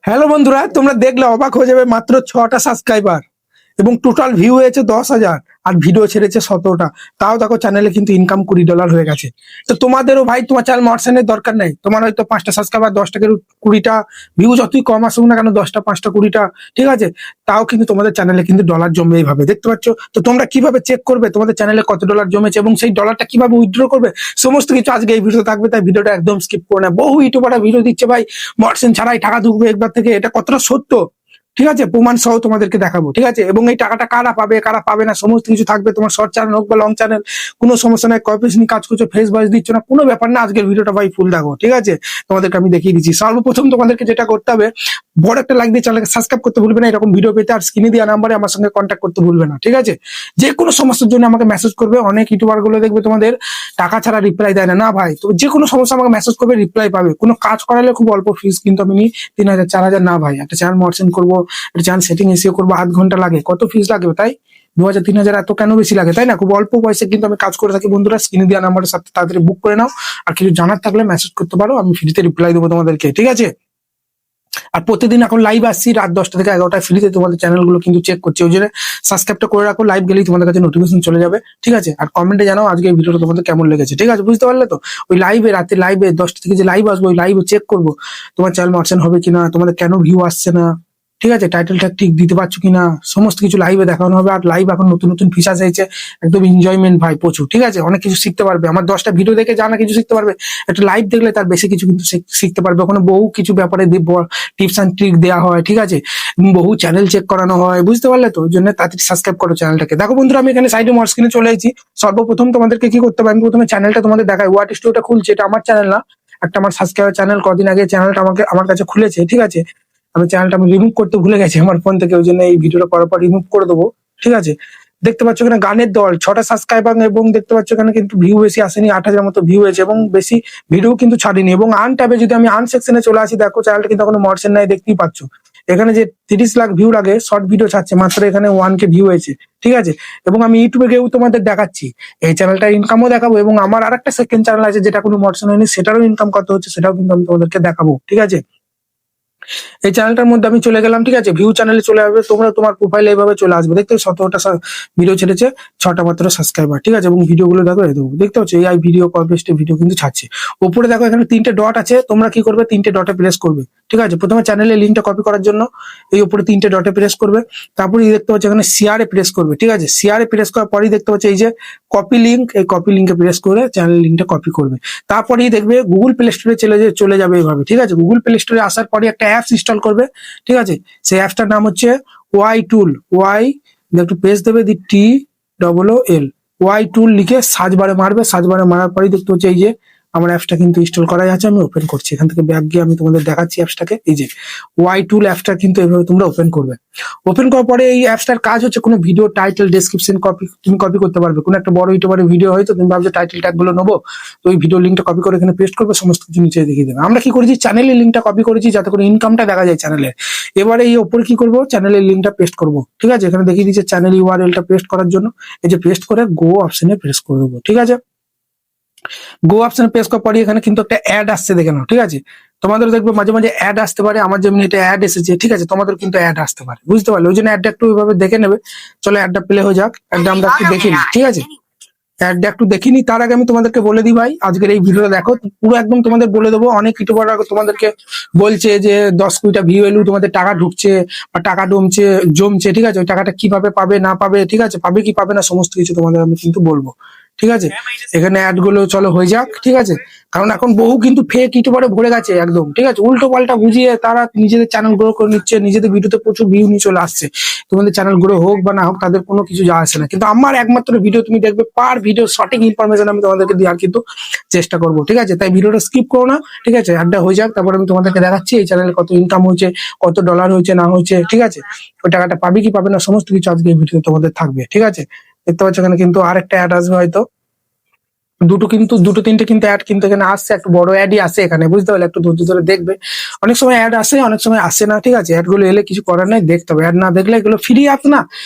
Hello বন্ধুরা, তোমরা দেখলে অবাক হয়ে যাবে, মাত্র 6টা সাবস্ক্রাইবার এবং টোটাল ভিউ হয়েছে 10,000 আর ভিডিও ছেড়েছে 17টা। তাও দেখো চ্যানেলে কিন্তু ইনকাম $20 হয়ে গেছে। তো তোমাদেরও ভাই তোমার চ্যানেল মর্শনের দরকার নেই। তোমার হয়তো 5টা সাবস্ক্রাইবার, 10 টাকা 20টা ভিউ, যতই কম আসুক না কেন, 10টা 5টা 20টা, ঠিক আছে, তাও কিন্তু তোমাদের চ্যানেলে কিন্তু ডলার জমবে এইভাবে, দেখতে পাচ্ছ। তো তোমরা কিভাবে চেক করবে তোমাদের চ্যানেলে কত ডলার জমেছে এবং সেই ডলারটা কিভাবে উইথড্র করবে, সমস্ত কিছু আজকে এই ভিডিও থাকবে। তাই ভিডিওটা একদম স্কিপ করে না। বহু ইউটিউবাররা ভিডিও দিচ্ছে ভাই মর্শন ছাড়াই টাকা ঢুকবে একবার থেকে, এটা কতটা সত্য, ঠিক আছে, প্রমাণ সহ তোমাদেরকে দেখাবো, ঠিক আছে। এবং এই টাকাটা কারা পাবে কারা পাবে না সমস্ত কিছু থাকবে। তোমার শর্ট চ্যানেল হোক বা লং চ্যানেল, কোনো সমস্যা নাই। কপিস নিয়ে কাজ করছো, ফেস ভয়েস দিচ্ছ না, কোনো ব্যাপার না। আজকের ভিডিওটা ভাই ফুল দেখো, ঠিক আছে। তোমাদেরকে আমি দেখিয়ে দিচ্ছি। সর্বপ্রথম তোমাদেরকে যেটা করতে হবে, বড় একটা লাইক দিয়ে চ্যানেলকে সাবস্ক্রাইব করতে ভুলবে না এরকম ভিডিও পেতে। আর স্ক্রিনে দেওয়া নাম্বারে আমার সঙ্গে কন্ট্যাক্ট করতে ভুলবে না, ঠিক আছে। যে কোনো সমস্যার জন্য আমাকে মেসেজ করবে। অনেক ইউটিউবার গুলো দেখবে তোমাদের টাকা ছাড়া রিপ্লাই দেয় না। না ভাই, তো যে কোনো সমস্যা আমাকে মেসেজ করবে, রিপ্লাই পাবে। কোনো কাজ করালে খুব অল্প ফিস কিন্তু আমি নিই, 3,000 4,000 না ভাই। একটা চ্যানেল মর্শন করবো, একটা চ্যানেল সেটিং এসিও করবো, 8 ঘন্টা লাগে, কত ফিস লাগবে তাই? 2,000 3,000 এত কেন বেশি লাগে, তাই না? খুব অল্প পয়সা কিন্তু আমি কাজ করে থাকি বন্ধুরা। স্ক্রিনে দেওয়া নাম্বারের সাথে তাড়াতাড়ি বুক করে নাও। আর কিছু জানার থাকলে মেসেজ করতে পারো, আমি ফ্রিতে রিপ্লাই দেবো তোমাদেরকে, ঠিক আছে। আর প্রতিদিন এখন লাইভ আসছি রাত 10টা থেকে 11টায় ফ্রিতে, তোমাদের চ্যানেল গুলো কিন্তু চেক করছি। ওই জন্য সাবস্ক্রাইবটা করে রাখো, লাইভ গেলেই তোমাদের কাছে নোটিফিকেশন চলে যাবে, ঠিক আছে। আর কমেন্টে জানাও আজকে এই ভিডিওটা তোমাদের কেমন লেগেছে, ঠিক আছে, বুঝতে পারলে তো। ওই লাইভে, রাতে লাইভে 10টা থেকে যে লাইভ আসবো, ওই লাইভে চেক করবো তোমার চ্যানেল মর্শন হবে কিনা, তোমাদের কেন ভিউ আসছে না, ঠিক আছে, টাইটেলটা ঠিক দিতে পারছো কিনা, সমস্ত কিছু লাইভে দেখানো হবে। আর লাইভ এখন নতুন নতুন ফিচার্স এসেছে, একদম এনজয়মেন্ট ভাই প্রচুর, ঠিক আছে। অনেক কিছু শিখতে পারবে। আমার 10টা ভিডিও দেখে জানা কিছু শিখতে পারবে, একটা লাইভ দেখলে তার বেশি কিছু কিন্তু শিখতে পারবে। ওখানে বহু কিছু ব্যাপারে টিপস অ্যান্ড ট্রিক দেওয়া হয়, ঠিক আছে। বহু চ্যানেল চেক করানো হয়, বুঝতে পারলে তো। ওই জন্য তাড়াতাড়ি সাবস্ক্রাইব করো চ্যানেলটাকে। দেখো বন্ধুরা, আমি এখানে সাইডে মোর স্ক্রিনে চলে এসেছি। সর্বপ্রথম তোমাদেরকে কি করতে হবে, আমি প্রথমে চ্যানেলটা তোমাদের দেখাই। ওয়াট স্টুডিওটা খুলছে, এটা আমার চ্যানেল না, একটা আমার সাবস্ক্রাইবার চ্যানেল। কদিন আগে চ্যানেলটা আমার কাছে খুলেছে, ঠিক আছে। আমি রিমুভ করতে ভুলে গেছি আমার ফোন থেকে, ওই জন্য এই ভিডিওটা করার পর রিমুভ করে দেবো, ঠিক আছে। দেখতে পাচ্ছ এখানে গানের দল, 6টা সাবস্ক্রাইবার, এবং দেখতে পাচ্ছ এখানে কিন্তু ভিউ বেশি আসেনি, 8,000 মতো ভিউ হয়েছে এবং বেশি ভিডিও কিন্তু ছাড়িনি। এবং আন ট্যাবে যদি আমি আন সেকশনে চলে আসি, দেখো চ্যানেলটা কিন্তু এখনো মর্শন নাই, দেখতেই পাচ্ছ। এখানে যে 30 লাখ ভিউ লাগে শর্ট ভিডিও ছাড়ছে, মাত্র এখানে 1K ভিউ হয়েছে, ঠিক আছে। এবং আমি ইউটিউবে গিয়েও তোমাদের দেখাচ্ছি, এই চ্যানেলটার ইনকামও দেখাবো। এবং আমার আরেকটা সেকেন্ড চ্যানেল আছে যেটা কোনো মর্শন হয়নি, সেটারও ইনকাম কত হচ্ছে সেটাও কিন্তু আমি তোমাদেরকে দেখাবো, ঠিক আছে। এই চ্যানেলটার মধ্যে আমি চলে গেলাম, ঠিক আছে। ভিউ চ্যানেলে চলে আসবে, তোমরা তোমার প্রোফাইলে এইভাবে চলে আসবে। দেখতে 17টা ভিডিও ছেড়েছে, 6টা মাত্র সাবস্ক্রাইবার, ঠিক আছে। এবং ভিডিওগুলো দেখো, এই দেখো, দেখতে পাচ্ছ এই ভিডিও কপিস্টে ভিডিও কিন্তু ছাড়ছে। উপরে দেখো এখানে 3টে ডট আছে, তোমরা কি করবে, 3টে ডটে প্রেস করবে, ঠিক আছে। প্রথমে চ্যানেলের লিঙ্কটা কপি করার জন্য এই উপরে 3টে ডটে প্রেস করবে। তারপরে দেখতে পাচ্ছ এখানে শেয়ারে প্রেস করবে, ঠিক আছে। শেয়ারে প্রেস করার পরেই দেখতে পাচ্ছ এই যে কপি লিঙ্ক, এই কপি লিঙ্কে প্রেস করে চ্যানেল লিঙ্কটা কপি করবে। তারপরেই দেখবে গুগল প্লে স্টোরে চলে যাবে এইভাবে, ঠিক আছে। গুগল প্লে স্টোরে আসার পরে একটা অ্যাপস ইনস্টল করবে, ঠিক আছে। সেই অ্যাপসটার নাম হচ্ছে ওয়াই টুল। ওয়াই একটু পেজ দেবে, TOOL। ওয়াই টুল লিখে সার্চ বারে মারবে। সার্চ বারে মারার পরেই দেখতে হচ্ছে এই যে আমার অ্যাপসটা কিন্তু ইনস্টল করাই আছে। আমি ওপেন করছি, এখান থেকে ব্যাক গিয়ে আমি তোমাদের দেখাচ্ছি অ্যাপসটাকে। এই যে ওয়াই টুল অ্যাপসটা কিন্তু এইভাবে তোমরা ওপেন করবে। ওপেন করার পরে এই অ্যাপসটার কাজ হচ্ছে কোনো ভিডিও টাইটেল, ডেসক্রিপশন তুমি কপি করতে পারবে। কোনো একটা বড় ইউটিউবারের ভিডিও হয়তো তুমি ভাবছো টাইটেল ট্যাগ গুলো নেবো, তো ওই ভিডিও লিঙ্কটা কপি করে এখানে পেস্ট করবে, সমস্ত কিছু নিচে দেখিয়ে দেবে। আমরা কি করেছি, চ্যানেলের লিঙ্কটা কপি করেছি যাতে করে ইনকামটা দেখা যায় চ্যানেলের। এবারে এই ওপরে কি করবো, চ্যানেলের লিঙ্কটা পেস্ট করবো, ঠিক আছে। এখানে দেখিয়ে দিচ্ছে চ্যানেল ইউআরএলটা পেস্ট করার জন্য। এই যে পেস্ট করে গো অপশনে প্রেস করে দেবো, ঠিক আছে। গো অপশনে প্রেস করার পরে এখানে কিন্তু একটা অ্যাড আসছে, দেখে নাও, ঠিক আছে। তোমাদের দেখবে মাঝে মাঝে অ্যাড আসতে পারে, আমার যেমনি এটা অ্যাড এসেছে, ঠিক আছে। তোমাদের কিন্তু অ্যাড আসতে পারে, বুঝতে পারলে। ওই জন্য অ্যাডটা একটু ওইভাবে দেখে নেবে। চলো অ্যাডটা প্লে হয়ে যাক, অ্যাডটা আমরা একটু দেখে নিই, ঠিক আছে। অ্যাডটা একটু দেখিনি, তার আগে আমি তোমাদেরকে বলে দিই ভাই, আজকের এই ভিডিওটা দেখো পুরো একদম তোমাদের বলে দেবো। অনেক ইউটিউবাররা তোমাদেরকে বলছে যে 10-20টা ভিউ এলেও তোমাদের টাকা ঢুকছে বা টাকা জমছে, ঠিক আছে। ওই টাকাটা কিভাবে পাবে না পাবে, ঠিক আছে, পাবে কি পাবে না সমস্ত কিছু তোমাদের আমি কিন্তু বলবো, ঠিক আছে। এখানে অ্যাড গুলো চলো হয়ে যাক, ঠিক আছে। কারণ এখন বহু কিন্তু ফেক ইউটিউবারে ভরে গেছে একদম, ঠিক আছে। উল্টো পাল্টা বুঝিয়ে তারা নিজেদের চ্যানেল গ্রো করে নিচ্ছে, নিজেদের ভিডিওতে প্রচুর ভিউ নিয়ে চলে আসছে। তোমাদের চ্যানেল গ্রো হোক বা না হোক তাদের কোনো কিছু যা আসে না। কিন্তু আমার একমাত্র ভিডিও তুমি দেখবে, পার ভিডিও সঠিক ইনফরমেশন আমি তোমাদেরকে দেওয়ার কিন্তু চেষ্টা করবো, ঠিক আছে। তাই ভিডিওটা স্কিপ করো না, ঠিক আছে। অ্যাডটা হয়ে যাক, তারপর আমি তোমাদেরকে দেখাচ্ছি এই চ্যানেলে কত ইনকাম হয়েছে, কত ডলার হয়েছে না হয়েছে, ঠিক আছে। ওই টাকাটা পাবে কি পাবে না সমস্ত কিছু আজকে এই ভিডিওতে তোমাদের থাকবে, ঠিক আছে। দেখতে পাচ্ছ এখানে কিন্তু আরেকটা অ্যাড আসবে হয়তো, দুটো তিনটে কিন্তু অ্যাড কিন্তু এখানে আসছে, একটু বড় অ্যাডই আসে এখানে, বুঝতে পারলে? একটু ধৈর্য ধরে দেখবে। অনেক সময় অ্যাড আসে, অনেক সময় আসে না, ঠিক আছে? অ্যাড গুলো এলে কিছু করার নাই, দেখতে হবে। অ্যাড না দেখলে, এগুলো ফ্রি অ্যাপ না,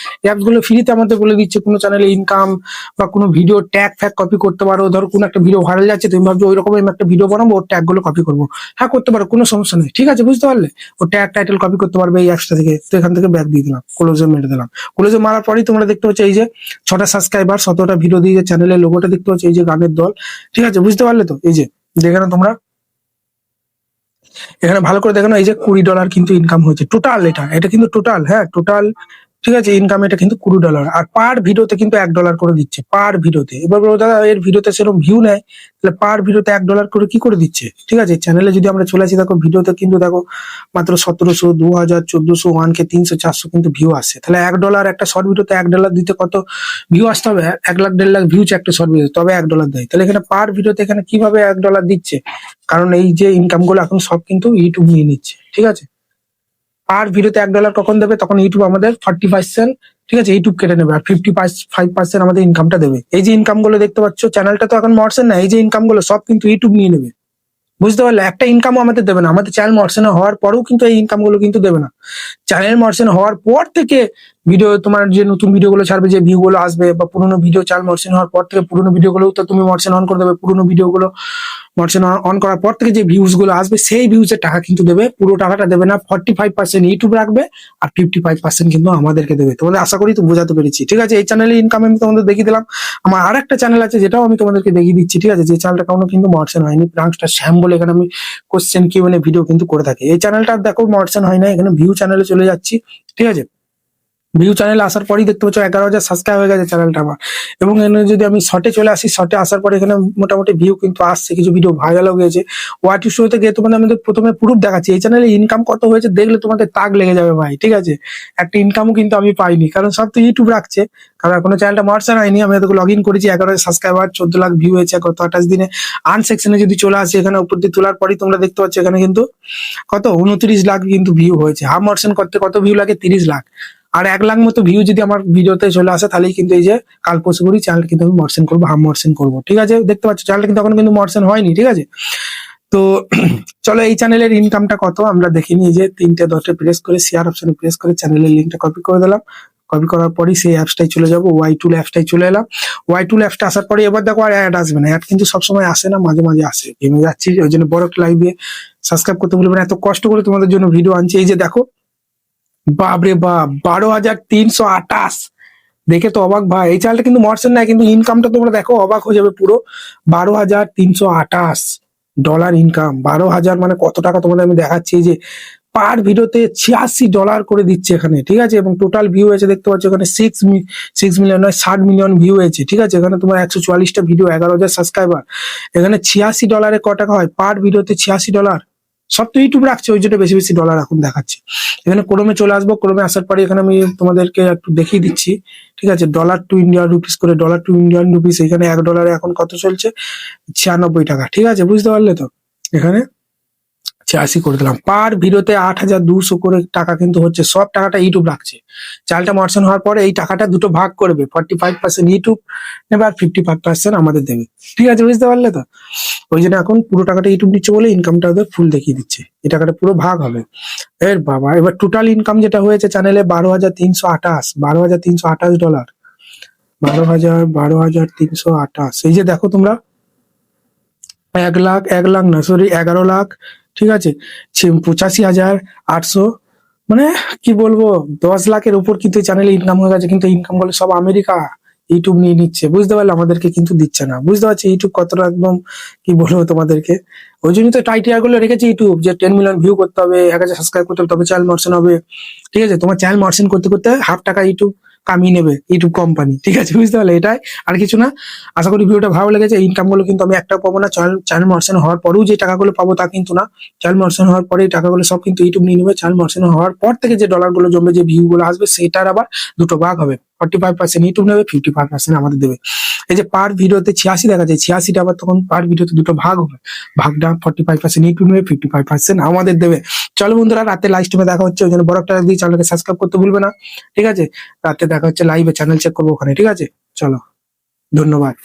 অ্যাপস গুলো ফ্রিতে আমাদের বলে দিচ্ছে কোনো চ্যানেলে ইনকাম বা কোনো ভিডিও ট্যাগ ফ্যাগ কপি করতে পারো। ধরো কোনো একটা ভিডিও ভাইরাল যাচ্ছে, তুমি ভাবছো ওই রকম আমি একটা ভিডিও বানাবো, ওর ট্যাগ গুলো কপি করবো, হ্যাঁ করতে পারো, কোনো সমস্যা নেই, ঠিক আছে? বুঝতে পারলে? ও ট্যাগ টাইটেল কপি করতে পারবে এই অ্যাপসটা থেকে। তো এখান থেকে ব্যাক দিয়ে দিলাম, ক্লোজে মেরে দিলাম। ক্লোজে মারার পরেই তোমরা দেখতে পাচ্ছ এই যে 6টা সাবস্ক্রাইবার, 17টা ভিডিও দিয়ে চ্যানেলের লোগোটা দেখতে পাচ্ছ, এই যে গানের দল, ঠিক আছে? বুঝতে পারলে তো? এই যে দেখে না তোমরা, এখানে ভালো করে দেখো না, এই যে $20 কিন্তু ইনকাম হয়েছে টোটাল। এটা কিন্তু টোটাল, হ্যাঁ টোটাল, ঠিক আছে? ইনকাম এটা কিন্তু $20, আর পার ভিডিওতে কিন্তু $1 করে দিচ্ছে পার ভিডিওতে। এবার বলো দাদা এর ভিডিওতে সেরকম ভিউ নেয়, তাহলে পার ভিডিওতে $1 করে কি করে দিচ্ছে, ঠিক আছে? চ্যানেলে যদি আমরা চলে আসি, দেখো ভিডিওতে কিন্তু দেখো মাত্র 1700, 2000, 1400, 1K, 300, 400 কিন্তু ভিউ আসছে। তাহলে $1 একটা শর্ট ভিডিওতে $1 দিতে কত ভিউ আসতে হবে? 1 লাখ 1.5 লাখ ভিউ একটা শর্ট ভিডিও, তবে $1 দেয়। তাহলে এখানে পার ভিডিওতে এখানে কিভাবে $1 দিচ্ছে? কারণ এই যে ইনকাম গুলো এখন সব কিন্তু ইউটিউব নিয়ে নিচ্ছে, ঠিক আছে? আর ভিডিওতে $1 কখন দেবে? তখন ইউটিউব আমাদের 40%, ঠিক আছে, ইউটিউব কেটে নেবে, আর 55% আমাদের ইনকামটা দেবে। এই যে ইনকাম গুলো দেখতে পাচ্ছ, চ্যানেলটা তো এখন মরছেন না, এই যে ইনকাম গুলো সব কিন্তু ইউটিউব নিয়ে নেবে, বুঝতে পারলে? একটা ইনকামও আমাদের দেবে না, আমাদের চ্যানেল মর্শন হওয়ার পরেও কিন্তু এই ইনকাম গুলো কিন্তু দেবে না। চ্যানেল মর্শন হওয়ার পর থেকে ভিডিও, তোমার যে নতুন ভিডিও গুলো ছাড়বে, যে ভিউ গুলো আসবে, বা পুরোনো ভিডিও চ্যানেল মর্শন হওয়ার পর থেকে পুরোনো ভিডিও গুলো তো তুমি মর্শন অন করে দেবে। পুরোনো ভিডিও গুলো মর্শন অন করার পর থেকে যে ভিউজ গুলো আসবে, সেই ভিউজের টাকা কিন্তু দেবে, পুরো টাকাটা দেবে না। 45% ইউটিউব রাখবে, আর 55% কিন্তু আমাদেরকে দেবে। তোমাদের আশা করি তো বোঝাতে পেরেছি, ঠিক আছে? এই চ্যানেলে ইনকাম আমি তোমাদের দেখিয়ে দিলাম। আমার আর একটা চ্যানেল আছে, যেটাও আমি তোমাদেরকে দেখিয়ে দিচ্ছি, ঠিক আছে? যে চ্যানেলটা কাউকে কিন্তু মর্শন হয়নি, প্রাংস্টার শ্যাম বলে, এখানে আমি কোশ্চেন কিউএনএ ভিডিও কিন্তু করে থাকি। এই চ্যানেলটা দেখো মর্শন হয় না, এখানে ভিউ চ্যানেলে চলে যাচ্ছি, ঠিক আছে? ভিউ চ্যানেলে আসার পরেই দেখতে পাচ্ছ 11,000 সাবস্ক্রাইব হয়ে গেছে চ্যানেলটা আমার। এবং এখানে যদি আমি শর্টে চলে আসি, শর্টে আসার পরে এখানে মোটামুটি ভিউ কিন্তু আসছে, কিছু ভিডিও ভাইরাল হয়ে গেছে। ওয়াট ইউ শোতে গিয়ে তোমাদের আমাদের প্রথমে প্রুফ দেখাচ্ছি, এই চ্যানেলে ইনকাম কত হয়েছে দেখলে তোমাদের তাক লেগে যাবে ভাই, ঠিক আছে? একটা ইনকামও কিন্তু আমি পাইনি, কারণ সব তো ইউটিউব রাখছে, কারণ এখনো চ্যানেলটা মার্চার হয়নি। আমি এতকে লগ ইন করেছি, 11,000 সাবস্ক্রাইবার, 14 লাখ ভিউ হয়েছে গত 28 দিনে। আর্ন সেকশনে যদি চলে আসি, এখানে উপর দিয়ে তোলার পরেই তোমরা দেখতে পাচ্ছ এখানে কিন্তু কত 29 লাখ কিন্তু ভিউ হয়েছে। হাফ মার্শন করতে কত ভিউ লাগে? 30 লাখ। আর 1 লাখ মতো ভিউ যদি আমার ভিডিওতে চলে আসে, তাহলেই কিন্তু এই যে কাল পরশু করি চ্যানেলটা কিন্তু আমি মর্শন করবো, হাফ মর্শন করবো, ঠিক আছে? দেখতে পাচ্ছ চ্যানেলটা কিন্তু এখন কিন্তু মর্শন হয়নি, ঠিক আছে? তো চলো এই চ্যানেলের ইনকামটা কত আমরা দেখিনি। এই যে 3টে ডটে প্রেস করে, শেয়ার অপশনে প্রেস করে চ্যানেলের লিঙ্কটা কপি করে দিলাম। কপি করার পরই সেই অ্যাপসটাই চলে যাবো, ওয়াই টুল অ্যাপসটাই চলে এলাম। ওয়াই টুল অ্যাপসটা আসার পরে এবার দেখো আর অ্যাড আসবে না। অ্যাড কিন্তু সবসময় আসে না, মাঝে মাঝে আসে। গেমে যাচ্ছি, ওই জন্য বড় একটা লাইক দিয়ে সাবস্ক্রাইব করতে বলবেন, এত কষ্ট করে তোমাদের জন্য ভিডিও আনছি। এই যে দেখো, বাপরে বাপ, 12,328, দেখে তো অবাক ভাই। এই চ্যানেলটা কিন্তু মরছেন না, কিন্তু ইনকামটা তোমরা দেখো, অবাক হয়ে যাবে পুরো। $12,328 ইনকাম। 12,000 মানে কত টাকা তোমাদের আমি দেখাচ্ছি। এই যে পার ভিডিওতে $86 করে দিচ্ছে এখানে, ঠিক আছে? এবং টোটাল ভিউ হয়েছে দেখতে পাচ্ছ এখানে 6 মিলিয়ন নয়, 60 মিলিয়ন ভিউ হয়েছে, ঠিক আছে? এখানে তোমার 144টা ভিডিও, 11,000 সাবস্ক্রাইবার। এখানে $86 ক টাকা হয় পার ভিডিওতে? $86। সব তো ইউটিউব রাখছে, ওই জন্য বেশি বেশি ডলার এখন দেখাচ্ছে। এখানে ক্রোমে চলে আসবো, ক্রোমে আসার পরে এখানে আমি তোমাদেরকে একটু দেখিয়ে দিচ্ছি, ঠিক আছে? ডলার টু ইন্ডিয়ান রুপিস করে, ডলার টু ইন্ডিয়ান রুপিস, এখানে $1 এখন কত চলছে? 96 টাকা, ঠিক আছে? বুঝতে পারলে তো? এখানে 86 করে দিলাম। পার ভিডিওতে 8,200 করে টাকা কিন্তু হচ্ছে, সব টাকাটা ইউটিউব রাখছে। চ্যানেলটা মার্শন হওয়ার পরে এই টাকাটা দুটো ভাগ করবে, 45% ইউটিউব নেবে আর 55% আমাদের দেবে, ঠিক আছে? বুঝতে পারলে তো? ওই জন্য এখন পুরো টাকাটা ইউটিউব দিচ্ছে বলে ইনকামটা ওদের ফুল দেখিয়ে দিচ্ছে, এই টাকাটা পুরো ভাগ হবে। এর বাবা, এবার টোটাল ইনকাম যেটা হয়েছে চ্যানেলে $12,328, $12,328, 12,328। এই যে দেখো তোমরা, 1 লাখ না, সরি 11 লাখ, ঠিক আছে? 85,800, মানে কি বলবো, 10 লাখের উপর কিন্তু চ্যানেলে ইনকাম হয়ে গেছে। কিন্তু ইনকাম গুলো সব আমেরিকা, ইউটিউব নিয়ে নিচ্ছে, বুঝতে পারলে? আমাদেরকে কিন্তু দিচ্ছে না, বুঝতে পারছি ইউটিউব কতটা একদম কি বলবো তোমাদেরকে। ওই জন্যই তো টাইটিয়ার গুলো রেখেছে ইউটিউব, যে 10 মিলিয়ন ভিউ করতে হবে, 1,000 সাবস্ক্রাইব করতে হবে, তবে চ্যানেল মর্শন হবে, ঠিক আছে? তোমার চ্যানেল মর্শন করতে করতে হাফ টাকা ইউটিউব কামিয়ে নেবে, ইউটিউব কোম্পানি, ঠিক আছে? বুঝতে পারলে? এটাই, আর কিছু না। আশা করি ভিডিওটা ভালো লেগেছে। ইনকাম গুলো কিন্তু আমি একটাও পাবো না, চ্যানেল মর্শন হওয়ার পরেও যে টাকাগুলো পাবো তা কিন্তু না। চ্যানেল মর্শন হওয়ার পরে এই টাকাগুলো সব কিন্তু ইউটিউব নিয়ে নেবে। চ্যানেল মর্শন হওয়ার পর থেকে যে ডলার গুলো জমবে, যে ভিউ গুলো আসবে, সেটার আবার দুটো ভাগ হবে। 45% ইউটিউব নেবে, 55% আমাদের দেবে। এই যে পার ভিডিওতে 86 দেখা যায়, 86টা আবার তখন পার ভিডিওতে দুটো ভাগ হবে। ভাগটা 45% ইউটিউব নেবে, 55% আমাদের দেবে। চলো বন্ধুরা, রাতে লাইভ স্ট্রিমে দেখা হচ্ছে, ওই জন্য বড় একটা দিয়ে চ্যানেলকে সাবস্ক্রাইব করতে ভুলবে না, ঠিক আছে? রাতে দেখা হচ্ছে লাইভে, চ্যানেল চেক করবো ওখানে, ঠিক আছে? চলো, ধন্যবাদ।